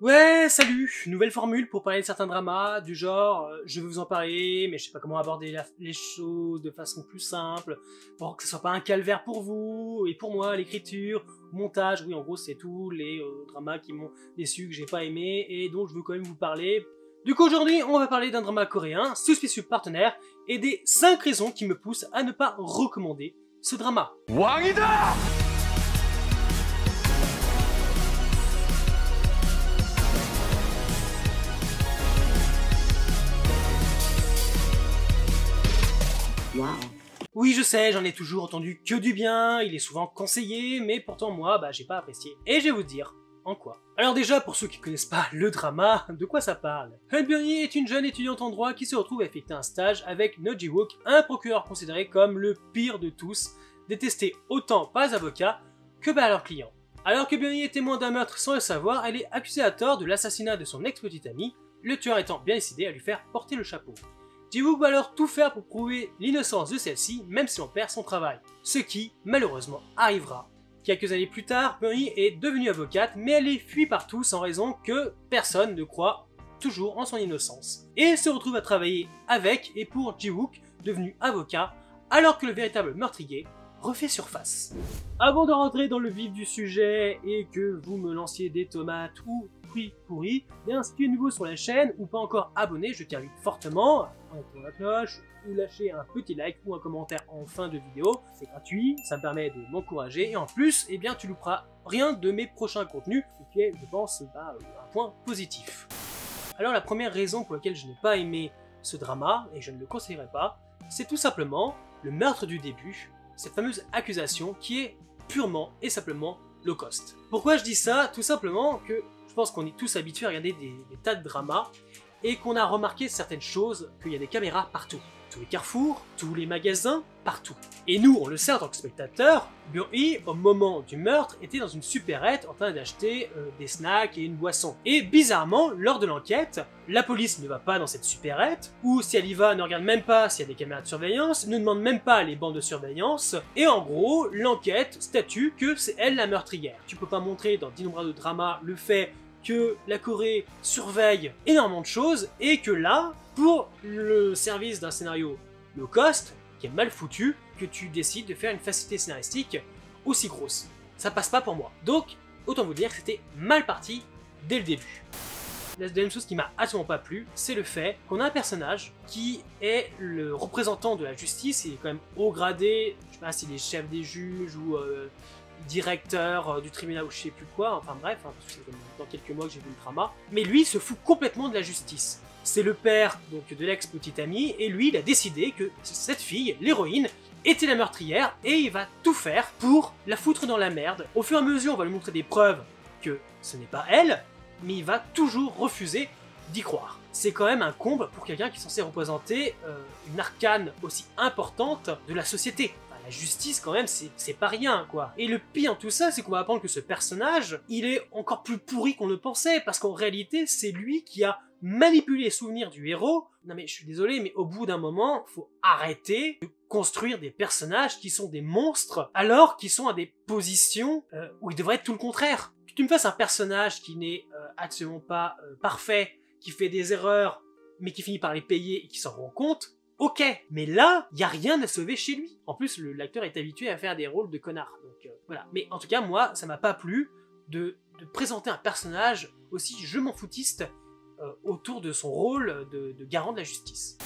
Ouais, salut! Nouvelle formule pour parler de certains dramas, du genre, je vais vous en parler, mais je sais pas comment aborder les choses de façon plus simple, pour que ce soit pas un calvaire pour vous, et pour moi, l'écriture, montage, oui, en gros, c'est tous les dramas qui m'ont déçu, que j'ai pas aimé, et dont je veux quand même vous parler. Du coup, aujourd'hui, on va parler d'un drama coréen, Suspicious Partner, et des 5 raisons qui me poussent à ne pas recommander ce drama. 왕이다! Wow. Oui, je sais, j'en ai toujours entendu que du bien, il est souvent conseillé, mais pourtant moi, j'ai pas apprécié. Et je vais vous dire en quoi. Alors déjà, pour ceux qui connaissent pas le drama, de quoi ça parle? Hyun-Byung-hee est une jeune étudiante en droit qui se retrouve à effectuer un stage avec No Ji-wook, un procureur considéré comme le pire de tous, détesté autant par les avocats que par leurs clients. Alors que Byung-hee est témoin d'un meurtre sans le savoir, elle est accusée à tort de l'assassinat de son ex-petite amie, le tueur étant bien décidé à lui faire porter le chapeau. Ji-wook va alors tout faire pour prouver l'innocence de celle-ci, même si on perd son travail. Ce qui, malheureusement, arrivera. Quelques années plus tard, Byung-hee est devenue avocate, mais elle est fuie par tous en raison que personne ne croit toujours en son innocence. Et elle se retrouve à travailler avec et pour Ji-wook, devenu avocat, alors que le véritable meurtrier refait surface. Avant de rentrer dans le vif du sujet et que vous me lanciez des tomates ou fruits pourris, bien si tu es nouveau sur la chaîne ou pas encore abonné, je t'invite fortement à activer la cloche ou lâcher un petit like ou un commentaire en fin de vidéo. C'est gratuit, ça me permet de m'encourager et en plus, eh bien, tu louperas rien de mes prochains contenus, ce qui est, je pense, un point positif. Alors la première raison pour laquelle je n'ai pas aimé ce drama, et je ne le conseillerais pas, c'est tout simplement le meurtre du début, cette fameuse accusation qui est purement et simplement low cost. Pourquoi je dis ça? Tout simplement que je pense qu'on est tous habitués à regarder des tas de dramas et qu'on a remarqué certaines choses, qu'il y a des caméras partout. Tous les carrefours, tous les magasins, partout. Et nous, on le sait en tant que spectateur, Byung-hee, au moment du meurtre, était dans une supérette en train d'acheter des snacks et une boisson. Et bizarrement, lors de l'enquête, la police ne va pas dans cette supérette, ou si elle y va, ne regarde même pas s'il y a des caméras de surveillance, ne demande même pas les bandes de surveillance, et en gros, l'enquête statue que c'est elle la meurtrière. Tu peux pas montrer dans d'innombrables dramas le fait que la Corée surveille énormément de choses, et que là, pour le service d'un scénario low cost, qui est mal foutu, que tu décides de faire une facilité scénaristique aussi grosse. Ça passe pas pour moi. Donc, autant vous dire que c'était mal parti dès le début. La deuxième chose qui m'a absolument pas plu, c'est le fait qu'on a un personnage qui est le représentant de la justice, il est quand même haut gradé, je sais pas s'il est chef des juges ou directeur du tribunal ou je sais plus quoi, enfin bref, parce que c'est dans quelques mois que j'ai vu le drama, mais lui il se fout complètement de la justice. C'est le père donc de l'ex-petite amie, et lui il a décidé que cette fille, l'héroïne, était la meurtrière, et il va tout faire pour la foutre dans la merde. Au fur et à mesure on va lui montrer des preuves que ce n'est pas elle, mais il va toujours refuser d'y croire. C'est quand même un comble pour quelqu'un qui est censé représenter une arcane aussi importante de la société. La justice quand même, c'est pas rien quoi. Et le pire en tout ça, c'est qu'on va apprendre que ce personnage, il est encore plus pourri qu'on le pensait, parce qu'en réalité, c'est lui qui a manipulé les souvenirs du héros. Non mais je suis désolé, mais au bout d'un moment, faut arrêter de construire des personnages qui sont des monstres, alors qu'ils sont à des positions où ils devraient être tout le contraire. Que tu me fasses un personnage qui n'est absolument pas parfait, qui fait des erreurs, mais qui finit par les payer et qui s'en rend compte, ok, mais là, y a rien à sauver chez lui. En plus, l'acteur est habitué à faire des rôles de connard, donc voilà. Mais en tout cas, moi, ça m'a pas plu de présenter un personnage aussi je m'en foutiste autour de son rôle de garant de la justice.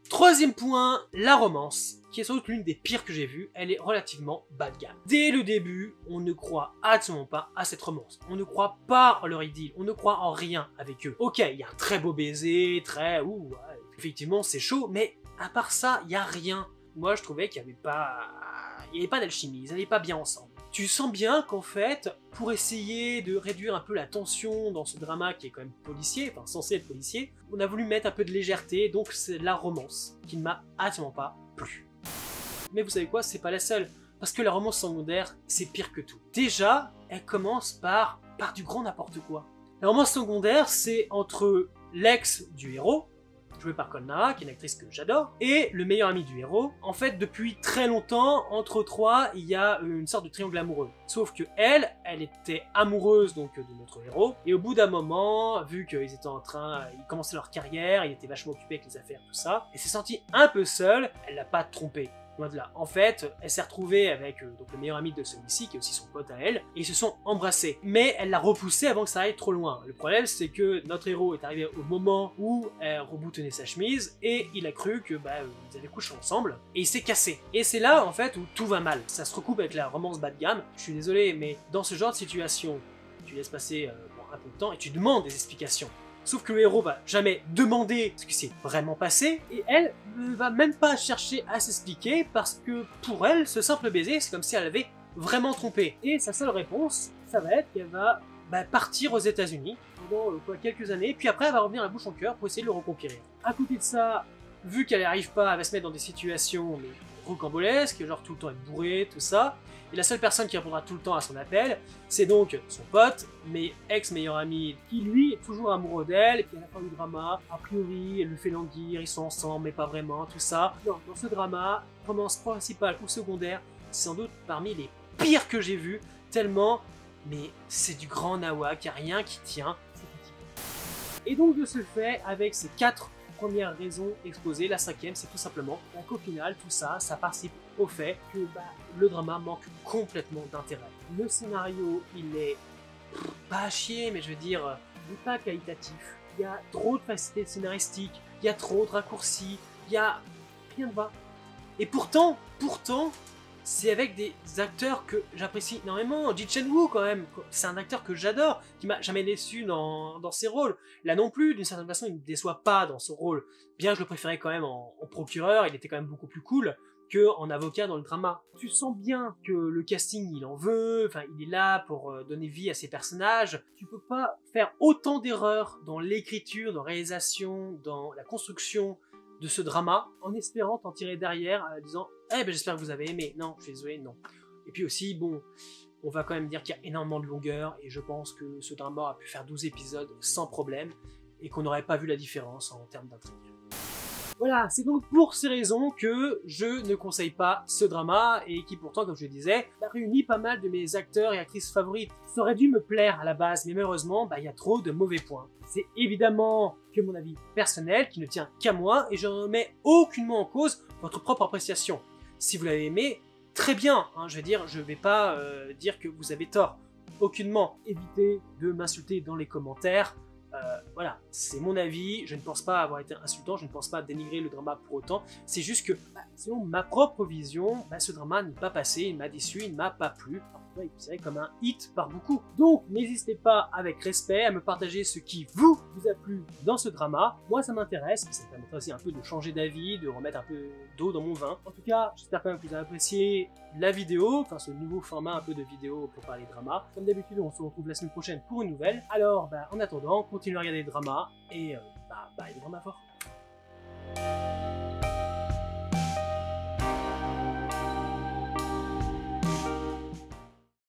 Troisième point, la romance, qui est sans doute l'une des pires que j'ai vues, elle est relativement bas de gamme. Dès le début, on ne croit absolument pas à cette romance. On ne croit pas en leur idylle, on ne croit en rien avec eux. Ok, il y a un très beau baiser, très... ouh, ouais, effectivement c'est chaud, mais à part ça, il y a rien. Moi je trouvais qu'il n'y avait pas d'alchimie, ils n'allaient pas bien ensemble. Tu sens bien qu'en fait, pour essayer de réduire un peu la tension dans ce drama qui est quand même policier, enfin censé être policier, on a voulu mettre un peu de légèreté, donc c'est la romance qui ne m'a absolument pas plu. Mais vous savez quoi, c'est pas la seule, parce que la romance secondaire, c'est pire que tout. Déjà, elle commence par du grand n'importe quoi. La romance secondaire, c'est entre l'ex du héros, jouée par Colnara, qui est une actrice que j'adore, et le meilleur ami du héros. En fait, depuis très longtemps, entre trois, il y a une sorte de triangle amoureux. Sauf que elle était amoureuse donc de notre héros, et au bout d'un moment, vu qu'ils étaient ils commençaient leur carrière, il était vachement occupé avec les affaires, tout ça, et s'est sentie un peu seule, elle l'a pas trompé. Loin de là. En fait, elle s'est retrouvée avec donc le meilleur ami de celui-ci, qui est aussi son pote à elle, et ils se sont embrassés. Mais elle l'a repoussé avant que ça aille trop loin. Le problème, c'est que notre héros est arrivé au moment où elle reboutonnait sa chemise, et il a cru que ils avaient couché ensemble, et il s'est cassé. Et c'est là, en fait, où tout va mal. Ça se recoupe avec la romance bas de gamme. Je suis désolé, mais dans ce genre de situation, tu laisses passer un peu de temps, et tu demandes des explications. Sauf que le héros va jamais demander ce qui s'est vraiment passé, et elle ne va même pas chercher à s'expliquer, parce que pour elle, ce simple baiser, c'est comme si elle avait vraiment trompé. Et sa seule réponse, ça va être qu'elle va partir aux États-Unis pendant quelques années, puis après elle va revenir la bouche en cœur pour essayer de le reconquérir. À côté de ça, vu qu'elle n'y arrive pas, elle va se mettre dans des situations rocambolesques, genre tout le temps être bourrée, tout ça. Et la seule personne qui répondra tout le temps à son appel, c'est donc son pote, mais ex-meilleur ami, qui lui est toujours amoureux d'elle, et puis à la fin du drama, a priori, elle le fait languir, ils sont ensemble, mais pas vraiment, tout ça. Non, dans ce drama, romance principale ou secondaire, c'est sans doute parmi les pires que j'ai vus, tellement, mais c'est du grand nawak, y a rien qui tient. Et donc de ce fait, avec ces 4 premières raisons exposées, la 5e, c'est tout simplement qu'au final, tout ça, ça participe au fait que le drama manque complètement d'intérêt. Le scénario, il est pas à chier, mais je veux dire, il n'est pas qualitatif. Il y a trop de facilité scénaristique, il y a trop de raccourcis, il y a rien de va. Et pourtant, c'est avec des acteurs que j'apprécie énormément. Ji Chen-woo quand même, c'est un acteur que j'adore, qui m'a jamais déçu dans ses rôles. Là non plus, d'une certaine façon, il ne me déçoit pas dans son rôle. Bien que je le préférais quand même en procureur, il était quand même beaucoup plus cool qu'en avocat dans le drama. Tu sens bien que le casting, il en veut, enfin, il est là pour donner vie à ses personnages. Tu peux pas faire autant d'erreurs dans l'écriture, dans la réalisation, dans la construction de ce drama, en espérant t'en tirer derrière, en disant « Eh ben j'espère que vous avez aimé ». Non, je suis désolé, non. Et puis aussi, bon, on va quand même dire qu'il y a énormément de longueur, et je pense que ce drama a pu faire 12 épisodes sans problème, et qu'on n'aurait pas vu la différence en termes d'intrigue. Voilà, c'est donc pour ces raisons que je ne conseille pas ce drama, et qui pourtant, comme je le disais, réunit pas mal de mes acteurs et actrices favorites. Ça aurait dû me plaire à la base, mais malheureusement, il y a trop de mauvais points. C'est évidemment que mon avis personnel, qui ne tient qu'à moi, et je ne remets aucunement en cause votre propre appréciation. Si vous l'avez aimé, très bien, hein, je veux dire, je vais pas dire que vous avez tort. Aucunement. Évitez de m'insulter dans les commentaires. Voilà, c'est mon avis, je ne pense pas avoir été insultant, je ne pense pas dénigrer le drama pour autant, c'est juste que, selon ma propre vision, ce drama n'est pas passé, il m'a déçu, il ne m'a pas plu, il est considéré comme un hit par beaucoup. Donc, n'hésitez pas, avec respect, à me partager ce qui vous a plu dans ce drama. Moi, ça m'intéresse, ça me permettra aussi un peu de changer d'avis, de remettre un peu d'eau dans mon vin. En tout cas, j'espère quand même que vous avez apprécié la vidéo, enfin ce nouveau format un peu de vidéo pour parler drama. Comme d'habitude, on se retrouve la semaine prochaine pour une nouvelle. Alors, en attendant, continuez à regarder les dramas, et les dramas forts.